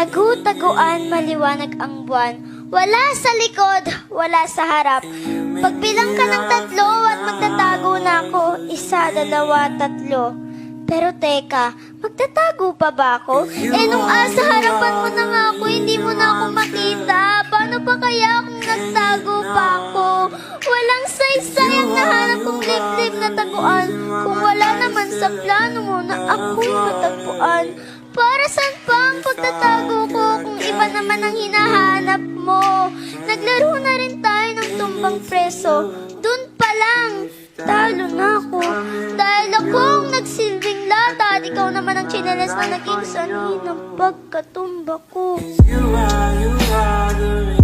Tagu-taguan, maliwanag ang buwan. Wala sa likod, wala sa harap. Pagbilang ka ng 3 at magtatago na ako. 1, 2, 3. Pero teka, magtatago pa ba ako? Nung sa harapan mo na nga ako, hindi mo na ako makita. Paano pa kaya kung nagtago pa ako? Walang saysay ang nahanap kong liblib na taguan. Kung wala naman sa plano mo na ako'y matagpuan. Para saan pa ang pagtatago ko kung iba naman ang hinahanap mo? Naglaro na rin tayo ng tumbang preso. Dun pa lang, talo na ako. Dahil akong nagsilbing lata at ikaw naman ang tsinelas na naging sanhi ng pagkatumba ko. You are the